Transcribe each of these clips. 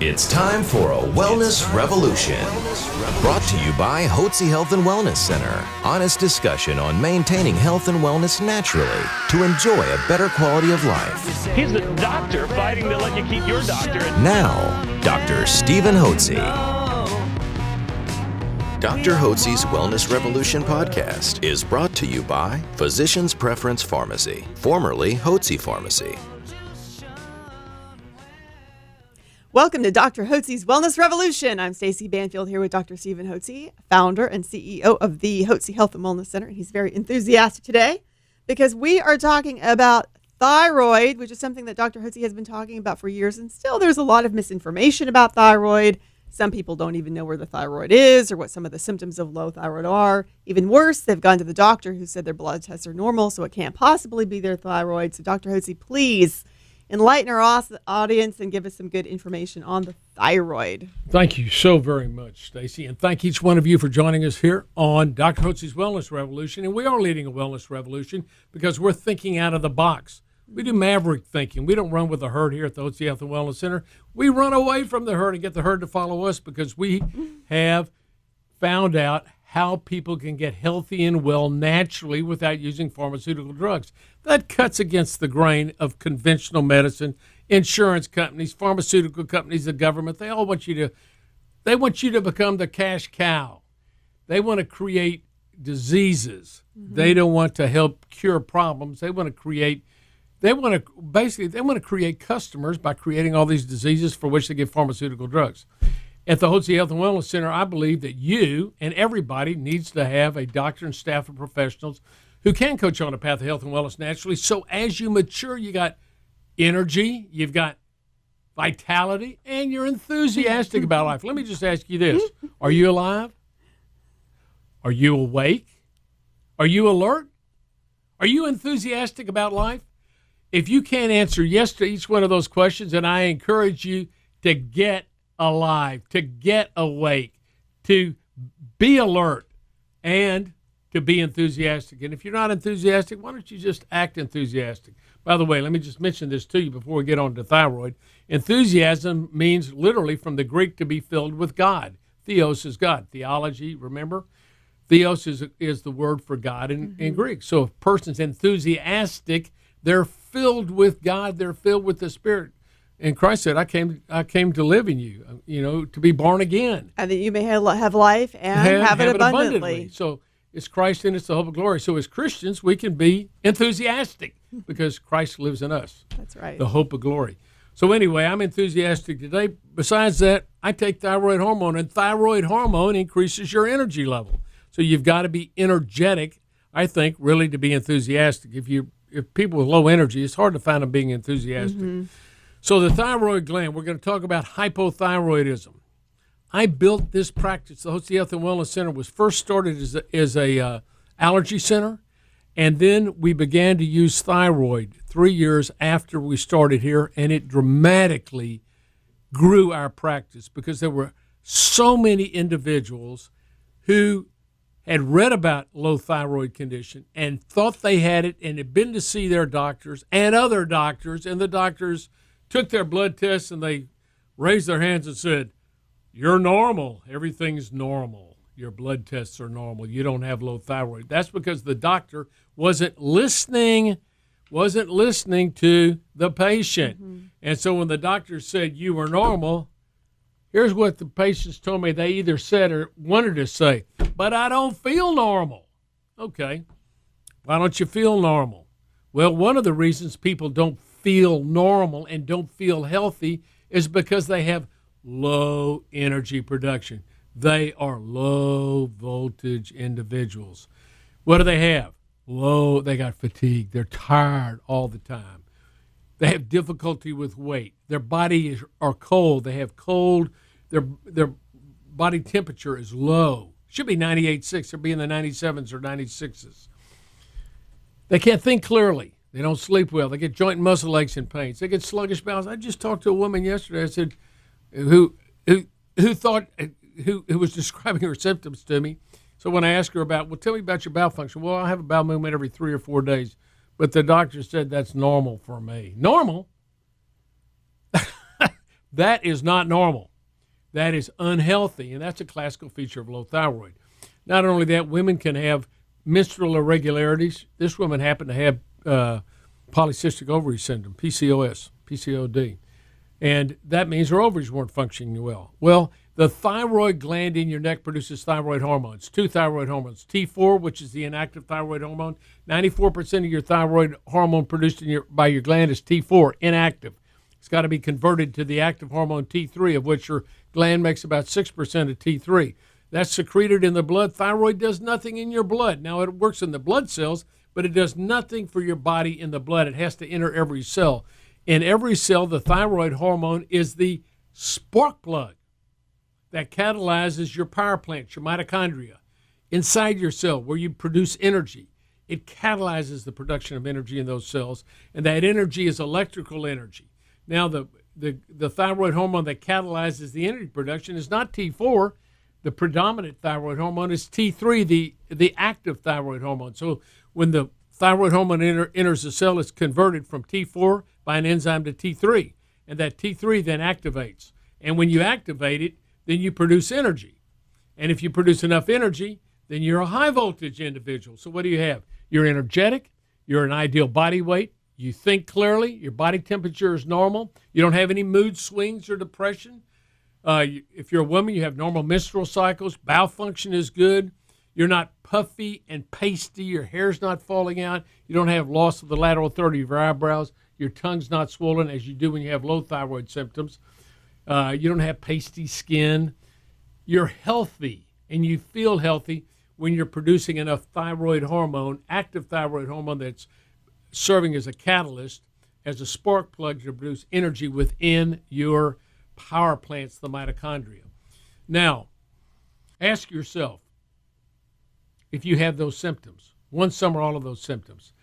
It's time for a Wellness Revolution. Brought to you by Hotze Health and Wellness Center. Honest discussion on maintaining health and wellness naturally to enjoy a better quality of life. He's the doctor fighting to let you keep your doctorate. Now, Dr. Stephen Hotze. Dr. Hotze's Wellness Revolution podcast is brought to you by Physicians Preference Pharmacy, formerly Hotze Pharmacy. Welcome to Dr. Hotze's Wellness Revolution. I'm Stacey Banfield here with Dr. Stephen Hotze, founder and CEO of the Hotze Health and Wellness Center. And he's very enthusiastic today because we are talking about thyroid, which is something that Dr. Hotze has been talking about for years. And still there's a lot of misinformation about thyroid. Some people don't even know where the thyroid is or what some of the symptoms of low thyroid are. Even worse, they've gone to the doctor who said their blood tests are normal, so it can't possibly be their thyroid. So Dr. Hotze, please enlighten our audience and give us some good information on the thyroid. Thank you so very much, Stacey, and thank each one of you for joining us here on Dr. Hotze's Wellness Revolution. And we are leading a wellness revolution because we're thinking out of the box. We do maverick thinking. We don't run with the herd here at the Hotze Health and Wellness Center. We run away from the herd and get the herd to follow us because we have found out how people can get healthy and well naturally without using pharmaceutical drugs. That cuts against the grain of conventional medicine, insurance companies, pharmaceutical companies, the government. They all want you to become the cash cow. They want to create diseases. Mm-hmm. They don't want to help cure problems. They want to create customers by creating all these diseases for which they give pharmaceutical drugs. At the Hotze Health and Wellness Center, I believe that you and everybody needs to have a doctor and staff of professionals who can coach you on a path of health and wellness naturally. So as you mature, you got energy, you've got vitality, and you're enthusiastic about life. Let me just ask you this. Are you alive? Are you awake? Are you alert? Are you enthusiastic about life? If you can't answer yes to each one of those questions, then I encourage you to get alive, to get awake, to be alert, and to be enthusiastic. And if you're not enthusiastic, why don't you just act enthusiastic? By the way, let me just mention this to you before we get on to thyroid. Enthusiasm means literally from the Greek to be filled with God. Theos is God. Theology, remember? Theos is the word for God in Greek. So if a person's enthusiastic, they're filled with God. They're filled with the Spirit. And Christ said, I came to live in you, to be born again. And that you may have life and have it abundantly. So it's Christ in us, the hope of glory. So as Christians, we can be enthusiastic because Christ lives in us. That's right. The hope of glory. So anyway, I'm enthusiastic today. Besides that, I take thyroid hormone, and thyroid hormone increases your energy level. So you've got to be energetic, I think, really to be enthusiastic. If people with low energy, it's hard to find them being enthusiastic. Mm-hmm. So the thyroid gland, we're going to talk about hypothyroidism. I built this practice. The Hotze Health and Wellness Center was first started as a allergy center, and then we began to use thyroid 3 years after we started here, and it dramatically grew our practice because there were so many individuals who had read about low thyroid condition and thought they had it and had been to see their doctors and other doctors, and the doctors took their blood tests and they raised their hands and said, you're normal. Everything's normal. Your blood tests are normal. You don't have low thyroid. That's because the doctor wasn't listening to the patient. Mm-hmm. And so when the doctor said you were normal, here's what the patients told me they either said or wanted to say, but I don't feel normal. Okay. Why don't you feel normal? Well, one of the reasons people don't feel normal and don't feel healthy is because they have low energy production. They are low voltage individuals. What do they have? They got fatigue. They're tired all the time. They have difficulty with weight. Their bodies are cold. They have cold. Their body temperature is low. Should be 98.6. They'll be in the 97s or 96s. They can't think clearly. They don't sleep well. They get joint and muscle aches and pains. They get sluggish bowels. I just talked to a woman yesterday. I said, who was describing her symptoms to me. So when I asked her tell me about your bowel function. Well, I have a bowel movement every 3 or 4 days, but the doctor said that's normal for me. Normal? That is not normal. That is unhealthy, and that's a classical feature of low thyroid. Not only that, women can have menstrual irregularities. This woman happened to have polycystic ovary syndrome, PCOS, PCOD, and that means her ovaries weren't functioning well. Well, the thyroid gland in your neck produces thyroid hormones, two thyroid hormones. T4, which is the inactive thyroid hormone. 94% of your thyroid hormone produced by your gland is T4, inactive. It's got to be converted to the active hormone T3, of which your gland makes about 6% of T3. That's secreted in the blood. Thyroid does nothing in your blood. Now, it works in the blood cells, but it does nothing for your body in the blood. It has to enter every cell. In every cell, the thyroid hormone is the spark plug that catalyzes your power plants, your mitochondria, inside your cell where you produce energy. It catalyzes the production of energy in those cells, and that energy is electrical energy. Now, the thyroid hormone that catalyzes the energy production is not T4. The predominant thyroid hormone is T3, the active thyroid hormone. So when the thyroid hormone enters the cell, it's converted from T4 by an enzyme to T3, and that T3 then activates. And when you activate it, then you produce energy. And if you produce enough energy, then you're a high voltage individual. So what do you have? You're energetic, you're an ideal body weight, you think clearly, your body temperature is normal, you don't have any mood swings or depression. If you're a woman, you have normal menstrual cycles, bowel function is good, you're not puffy and pasty, your hair's not falling out, you don't have loss of the lateral third of your eyebrows, your tongue's not swollen as you do when you have low thyroid symptoms. You don't have pasty skin. You're healthy, and you feel healthy when you're producing enough thyroid hormone, active thyroid hormone that's serving as a catalyst, as a spark plug to produce energy within your power plants, the mitochondria. Now, ask yourself if you have those symptoms, one, some, or all of those symptoms.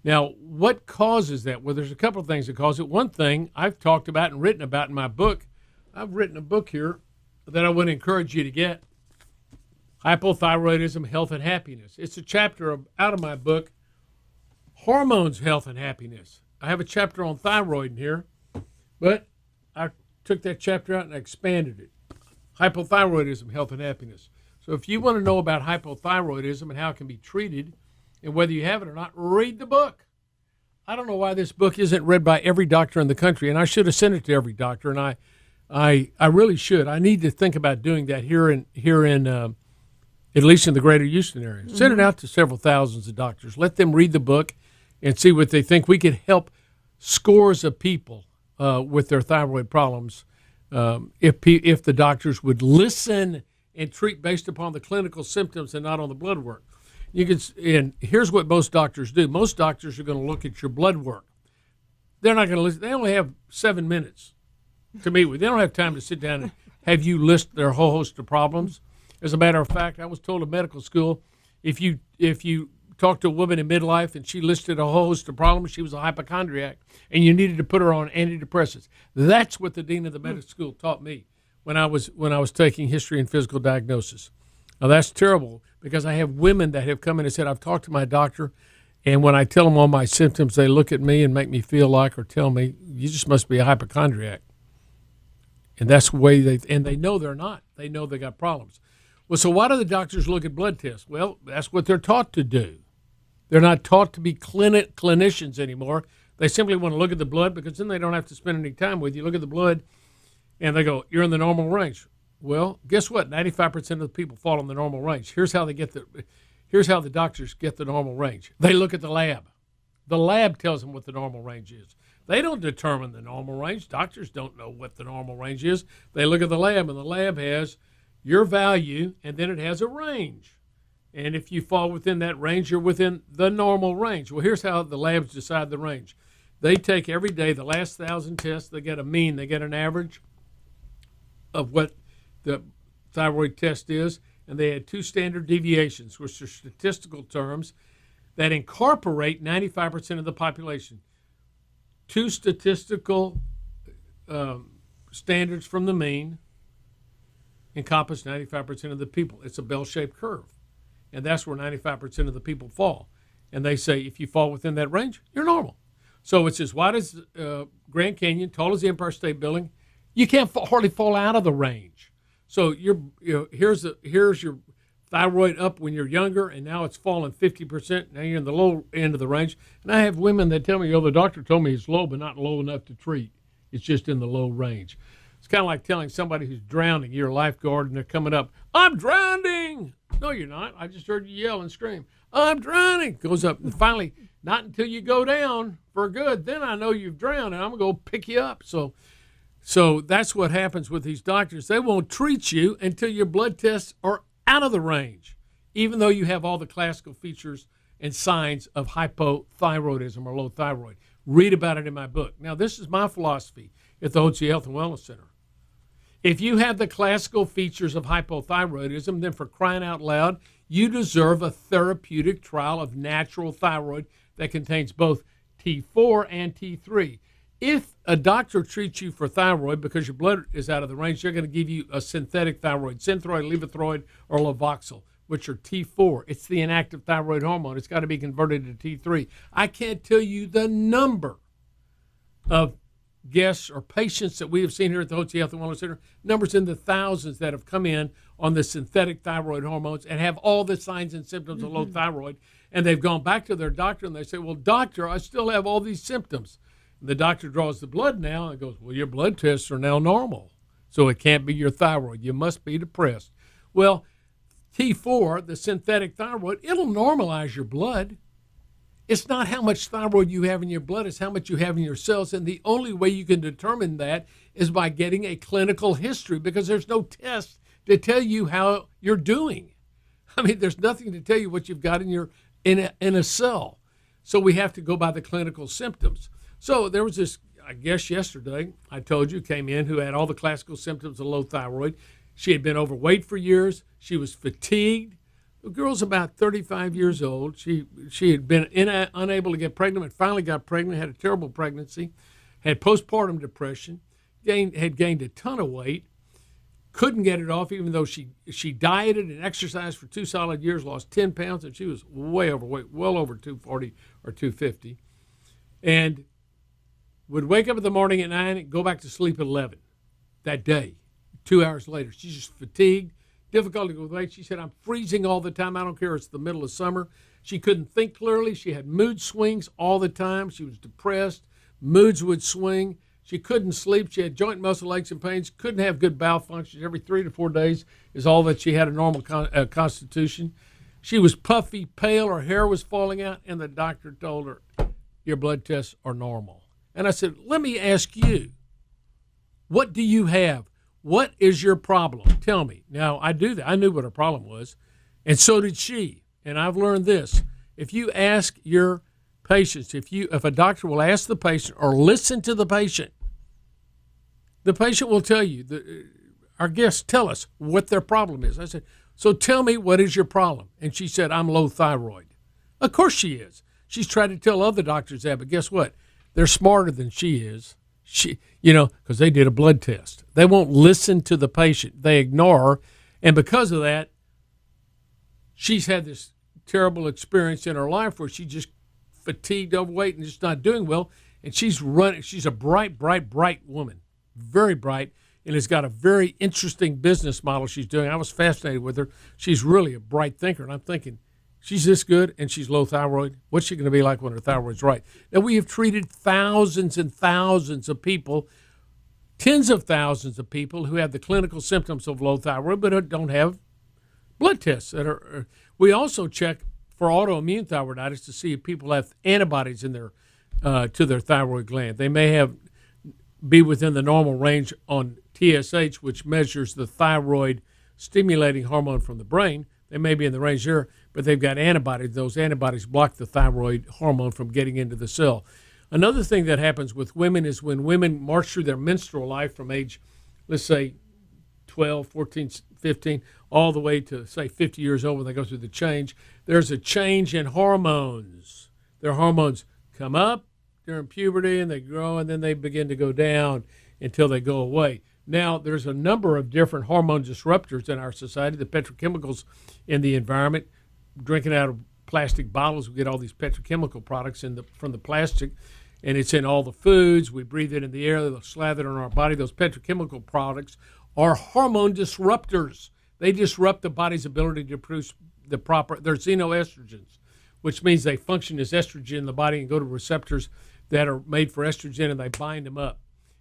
Now, what causes that? Well, there's a couple of things that cause it. One thing I've talked about and written about in my book, I've written a book here that I would encourage you to get, Hypothyroidism, Health and Happiness. It's a chapter out of my book, Hormones, Health and Happiness. I have a chapter on thyroid in here, but I took that chapter out and I expanded it. Hypothyroidism, Health and Happiness. So if you want to know about hypothyroidism and how it can be treated and whether you have it or not, read the book. I don't know why this book isn't read by every doctor in the country, and I should have sent it to every doctor, and I really should. I need to think about doing that here in at least in the greater Houston area. Mm-hmm. Send it out to several thousands of doctors. Let them read the book and see what they think. We could help scores of people with their thyroid problems if the doctors would listen and treat based upon the clinical symptoms and not on the blood work. And here's what most doctors do. Most doctors are going to look at your blood work. They're not going to listen. They only have 7 minutes to meet with. They don't have time to sit down and have you list their whole host of problems. As a matter of fact, I was told in medical school, if you talked to a woman in midlife and she listed a whole host of problems, she was a hypochondriac, and you needed to put her on antidepressants. That's what the dean of the medical school taught me when I was taking history and physical diagnosis. Now that's terrible because I have women that have come in and said, I've talked to my doctor, and when I tell them all my symptoms, they look at me and make me feel like, or tell me, you just must be a hypochondriac. And that's the way they know they're not. They know they got problems. Well, so why do the doctors look at blood tests? Well, that's what they're taught to do. They're not taught to be clinicians anymore. They simply want to look at the blood because then they don't have to spend any time with you. Look at the blood, and they go, you're in the normal range. Well, guess what? 95% of the people fall in the normal range. Here's how the doctors get the normal range. They look at the lab. The lab tells them what the normal range is. They don't determine the normal range. Doctors don't know what the normal range is. They look at the lab, and the lab has your value, and then it has a range. And if you fall within that range, you're within the normal range. Well, here's how the labs decide the range. They take every day the last 1,000 tests. They get a mean. They get an average of what the thyroid test is, and they add 2 standard deviations, which are statistical terms that incorporate 95% of the population. 2 statistical standards from the mean encompass 95% of the people. It's a bell-shaped curve, and that's where 95% of the people fall. And they say if you fall within that range, you're normal. So it's as wide as Grand Canyon, tall as the Empire State Building, You can't hardly fall out of the range. So here's your thyroid up when you're younger, and now it's fallen 50%. Now you're in the low end of the range. And I have women that tell me, the doctor told me it's low, but not low enough to treat. It's just in the low range. It's kind of like telling somebody who's drowning, you're a lifeguard, and they're coming up, I'm drowning. No, you're not. I just heard you yell and scream, I'm drowning. Goes up, and finally, not until you go down for good, then I know you've drowned, and I'm going to go pick you up. So that's what happens with these doctors. They won't treat you until your blood tests are out of the range, even though you have all the classical features and signs of hypothyroidism or low thyroid. Read about it in my book. Now, this is my philosophy at the Hotze Health and Wellness Center. If you have the classical features of hypothyroidism, then for crying out loud, you deserve a therapeutic trial of natural thyroid that contains both T4 and T3. If a doctor treats you for thyroid because your blood is out of the range, they're going to give you a synthetic thyroid, Synthroid, Levothyroid, or Levoxyl, which are T4. It's the inactive thyroid hormone. It's got to be converted to T3. I can't tell you the number of guests or patients that we have seen here at the Hotze Health and Wellness Center, numbers in the thousands that have come in on the synthetic thyroid hormones and have all the signs and symptoms of low thyroid, and they've gone back to their doctor and they say, well, doctor, I still have all these symptoms. And the doctor draws the blood now and goes, well, your blood tests are now normal, so it can't be your thyroid. You must be depressed. Well, T4, the synthetic thyroid, it'll normalize your blood. It's not how much thyroid you have in your blood, it's how much you have in your cells. And the only way you can determine that is by getting a clinical history, because there's no test to tell you how you're doing. I mean, there's nothing to tell you what you've got in a cell. So we have to go by the clinical symptoms. So there was this, I guess yesterday, I told you, came in who had all the classical symptoms of low thyroid. She had been overweight for years. She was fatigued. The girl's about 35 years old. She had been unable to get pregnant, and finally got pregnant, had a terrible pregnancy, had postpartum depression, had gained a ton of weight, couldn't get it off even though she dieted and exercised for 2 solid years, lost 10 pounds, and she was way overweight, well over 240 or 250, and would wake up in the morning at 9 and go back to sleep at 11 that day. 2 hours later, she's just fatigued, difficulty with weight. She said, I'm freezing all the time. I don't care. It's the middle of summer. She couldn't think clearly. She had mood swings all the time. She was depressed. Moods would swing. She couldn't sleep. She had joint muscle aches and pains. Couldn't have good bowel functions. Every 3 to 4 days is all that she had a normal constitution. She was puffy, pale. Her hair was falling out. And the doctor told her, your blood tests are normal. And I said, let me ask you, what do you have? What is your problem? Tell me. Now, I do that. I knew what her problem was, and so did she. And I've learned this. If you ask your patients, if a doctor will ask the patient or listen to the patient will tell you, our guests tell us what their problem is. I said, so tell me, what is your problem? And she said, I'm low thyroid. Of course she is. She's tried to tell other doctors that, but guess what? They're smarter than she is. Because they did a blood test. They won't listen to the patient. They ignore her. And because of that, she's had this terrible experience in her life where she's just fatigued, overweight, and just not doing well. And she's a bright, bright, bright woman, very bright, and has got a very interesting business model she's doing. I was fascinated with her. She's really a bright thinker. And I'm thinking, she's this good and she's low thyroid. What's she going to be like when her thyroid's right? Now, we have treated thousands and thousands of people, tens of thousands of people who have the clinical symptoms of low thyroid but don't have blood tests. We also check for autoimmune thyroiditis to see if people have antibodies in their to their thyroid gland. They may be within the normal range on TSH, which measures the thyroid stimulating hormone from the brain. They may be in the range there, but they've got antibodies. Those antibodies block the thyroid hormone from getting into the cell. Another thing that happens with women is when women march through their menstrual life from age, let's say, 12, 14, 15, all the way to, say, 50 years old when they go through the change, there's a change in hormones. Their hormones come up during puberty, and they grow, and then they begin to go down until they go away. Now, there's a number of different hormone disruptors in our society, the petrochemicals in the environment, drinking out of plastic bottles. We get all these petrochemical products from the plastic. and it's in all the foods. We breathe it in the air. They'll slather it on our body. Those petrochemical products are hormone disruptors. They disrupt the body's ability to produce they're xenoestrogens, which means they function as estrogen in the body and go to receptors that are made for estrogen, and they bind them up.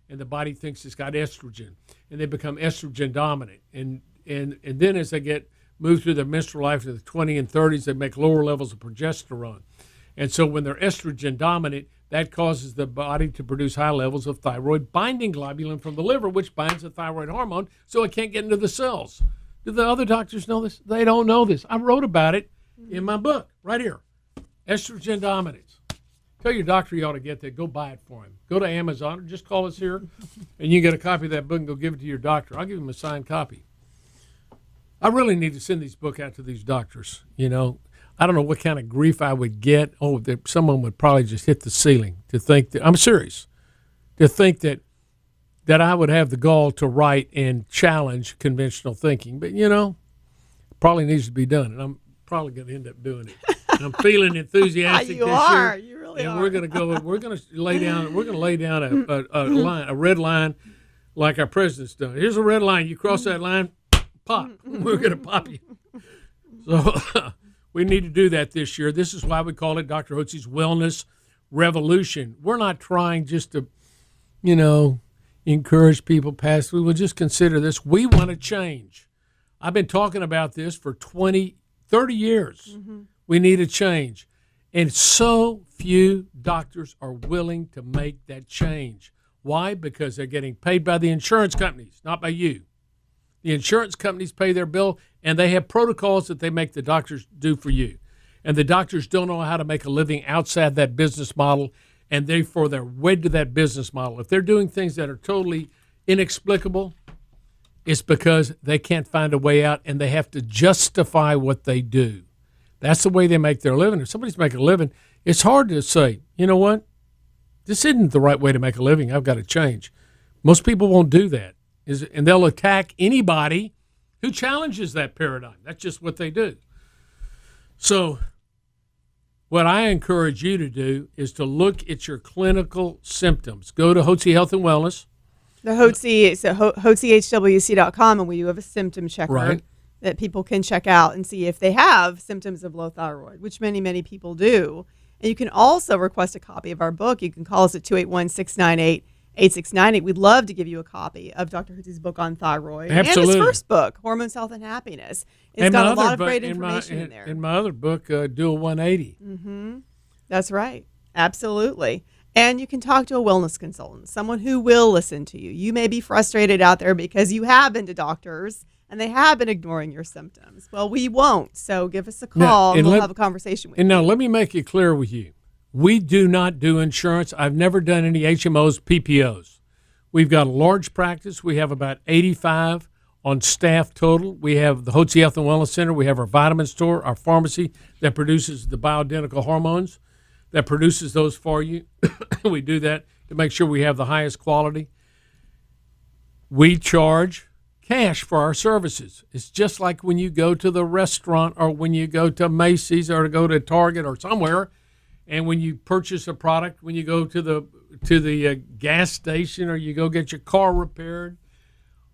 And the body thinks it's got estrogen, and they become estrogen dominant. And then as they move through their menstrual life to the 20s and 30s, they make lower levels of progesterone. And so when they're estrogen dominant, that causes the body to produce high levels of thyroid binding globulin from the liver, which binds the thyroid hormone, so it can't get into the cells. Do the other doctors know this? They don't know this. I wrote about it in my book right here, Estrogen Dominance. Tell your doctor you ought to get that. Go buy it for him. Go to Amazon or just call us here, and you can get a copy of that book and go give it to your doctor. I'll give him a signed copy. I really need to send this book out to these doctors. I don't know what kind of grief I would get. Someone would probably just hit the ceiling to think that, I'm serious, to think that I would have the gall to write and challenge conventional thinking. But, probably needs to be done, and I'm probably going to end up doing it. I'm feeling enthusiastic you this are. year. You really and are. We're going to lay down a red line like our president's done. Here's a red line. You cross that line, pop. We're going to pop you. So we need to do that this year. This is why we call it Dr. Hotze's Wellness Revolution. We're not trying just to, encourage people past. We will just consider this. We want to change. I've been talking about this for 30 years. Mm-hmm. We need a change. And so few doctors are willing to make that change. Why? Because they're getting paid by the insurance companies, not by you. The insurance companies pay their bill, and they have protocols that they make the doctors do for you. And the doctors don't know how to make a living outside that business model, and therefore they're wed to that business model. If they're doing things that are totally inexplicable, it's because they can't find a way out, and they have to justify what they do. That's the way they make their living. If somebody's making a living, it's hard to say, you know what, this isn't the right way to make a living. I've got to change. Most people won't do that, and they'll attack anybody who challenges that paradigm. That's just what they do. So what I encourage you to do is to look at your clinical symptoms. Go to Hotze Health and Wellness. The Hotze, it's at hotzehwc.com, and we do have a symptom checker. Right. That people can check out and see if they have symptoms of low thyroid, which many, many people do. And you can also request a copy of our book. You can call us at 281-698-8698. We'd love to give you a copy of Dr. Hotze's book on thyroid. Absolutely. And his first book, Hormones, Health, and Happiness. It's got a lot of great information in there. In my other book, Dual 180. Mm-hmm. That's right. Absolutely. And you can talk to a wellness consultant, someone who will listen to you. You may be frustrated out there because you have been to doctors and they have been ignoring your symptoms. Well, we won't. So give us a call and we'll have a conversation with you. And now let me make it clear with you. We do not do insurance. I've never done any HMOs, PPOs. We've got a large practice. We have about 85 on staff total. We have the Hotze Health and Wellness Center. We have our vitamin store, our pharmacy that produces the bioidentical hormones, that produces those for you. We do that to make sure we have the highest quality. We charge cash for our services. It's just like when you go to the restaurant or when you go to Macy's or to go to Target or somewhere, and when you purchase a product, when you go to the gas station or you go get your car repaired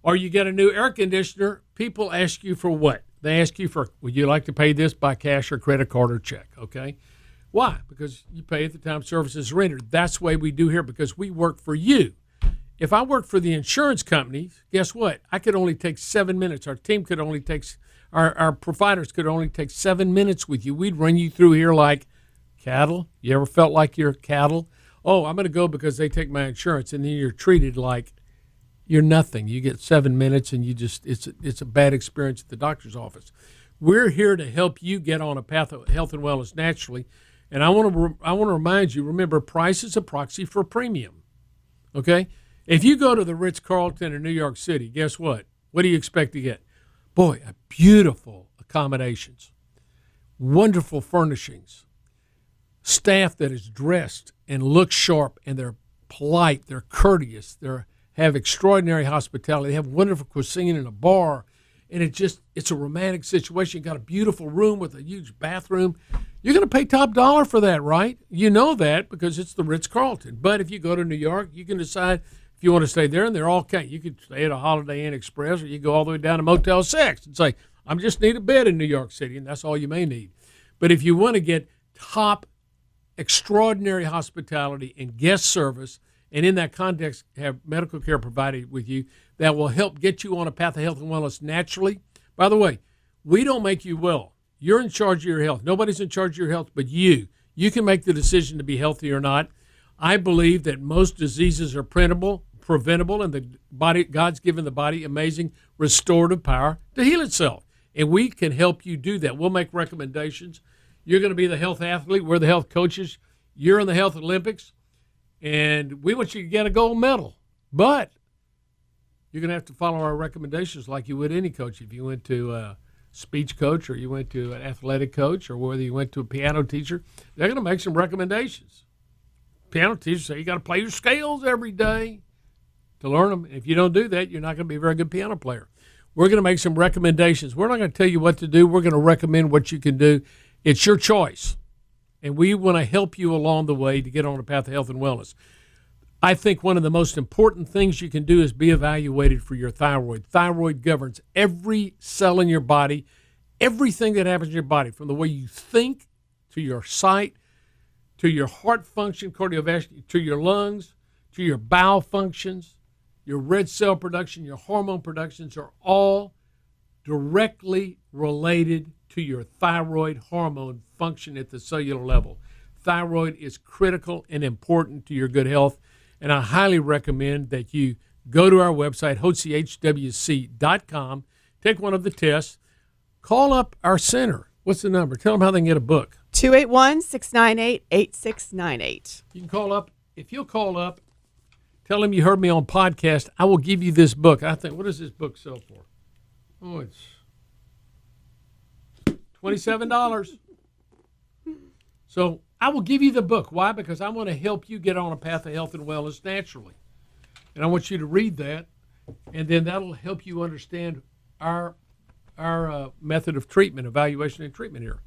or you get a new air conditioner, people ask you for what? They ask you for, would you like to pay this by cash or credit card or check, okay? Why? Because you pay at the time service is rendered. That's the way we do here because we work for you. If I worked for the insurance companies, guess what? I could only take 7 minutes. Our team could only take, our providers could only take 7 minutes with you. We'd run you through here like cattle. You ever felt like you're cattle? Oh, I'm going to go because they take my insurance, and then you're treated like you're nothing. You get 7 minutes, and it's a bad experience at the doctor's office. We're here to help you get on a path of health and wellness naturally, and I want to remind you. Remember, price is a proxy for premium. Okay. If you go to the Ritz-Carlton in New York City, guess what? What do you expect to get? Boy, beautiful accommodations, wonderful furnishings, staff that is dressed and looks sharp, and they're polite, they're courteous, they have extraordinary hospitality, they have wonderful cuisine and a bar, and it's a romantic situation. You got a beautiful room with a huge bathroom. You're going to pay top dollar for that, right? You know that because it's the Ritz-Carlton. But if you go to New York, you can decide if you want to stay there, and they're all okay. You could stay at a Holiday Inn Express, or you go all the way down to Motel 6 and say, I just need a bed in New York City, and that's all you may need. But if you want to get top, extraordinary hospitality and guest service, and in that context have medical care provided with you that will help get you on a path of health and wellness naturally. By the way, we don't make you well. You're in charge of your health. Nobody's in charge of your health but you. You can make the decision to be healthy or not. I believe that most diseases are preventable, and the body, God's given the body amazing restorative power to heal itself. And we can help you do that. We'll make recommendations. You're going to be the health athlete. We're the health coaches. You're in the health Olympics. And we want you to get a gold medal. But you're going to have to follow our recommendations like you would any coach. If you went to a speech coach, or you went to an athletic coach, or whether you went to a piano teacher, they're going to make some recommendations. Piano teachers say you got to play your scales every day to learn them. If you don't do that, you're not going to be a very good piano player. We're going to make some recommendations. We're not going to tell you what to do. We're going to recommend what you can do. It's your choice. And we want to help you along the way to get on a path of health and wellness. I think one of the most important things you can do is be evaluated for your thyroid. Thyroid governs every cell in your body, everything that happens in your body, from the way you think to your sight, to your heart function, cardiovascular, to your lungs, to your bowel functions, your red cell production, your hormone productions are all directly related to your thyroid hormone function at the cellular level. Thyroid is critical and important to your good health. And I highly recommend that you go to our website, hotzehwc.com, take one of the tests, call up our center. What's the number? Tell them how they can get a book. 281-698-8698. You can call up. If you'll call up, tell them you heard me on podcast, I will give you this book. I think, what does this book sell for? Oh, it's $27. So I will give you the book. Why? Because I want to help you get on a path of health and wellness naturally. And I want you to read that, and then that'll help you understand our method of treatment, evaluation and treatment here.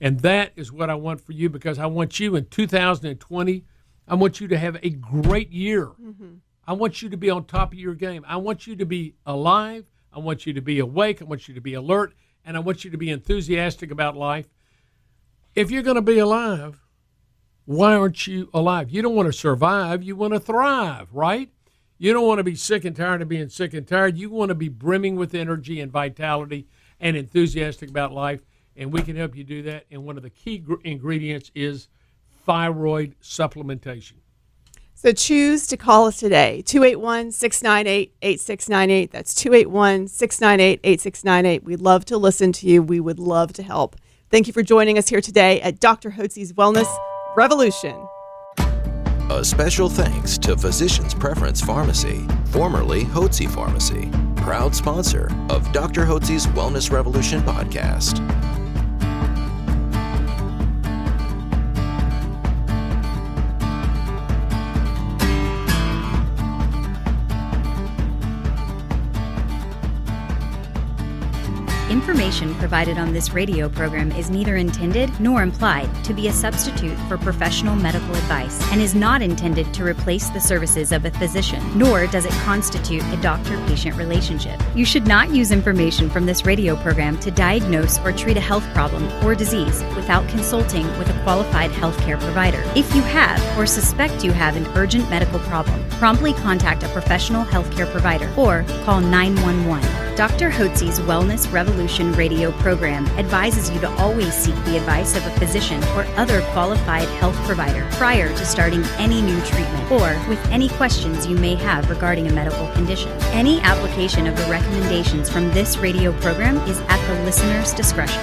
And that is what I want for you, because I want you in 2020, I want you to have a great year. Mm-hmm. I want you to be on top of your game. I want you to be alive. I want you to be awake. I want you to be alert. And I want you to be enthusiastic about life. If you're going to be alive, why aren't you alive? You don't want to survive. You want to thrive, right? You don't want to be sick and tired of being sick and tired. You want to be brimming with energy and vitality and enthusiastic about life, and we can help you do that. And one of the key ingredients is thyroid supplementation. So choose to call us today, 281-698-8698. That's 281-698-8698. We'd love to listen to you. We would love to help. Thank you for joining us here today at Dr. Hotze's Wellness Revolution. A special thanks to Physicians Preference Pharmacy, formerly Hotze Pharmacy, proud sponsor of Dr. Hotze's Wellness Revolution podcast. Information provided on this radio program is neither intended nor implied to be a substitute for professional medical advice and is not intended to replace the services of a physician, nor does it constitute a doctor-patient relationship. You should not use information from this radio program to diagnose or treat a health problem or disease without consulting with a qualified healthcare provider. If you have or suspect you have an urgent medical problem, promptly contact a professional healthcare provider or call 911. Dr. Hotze's Wellness Revolution radio program advises you to always seek the advice of a physician or other qualified health provider prior to starting any new treatment or with any questions you may have regarding a medical condition. Any application of the recommendations from this radio program is at the listener's discretion.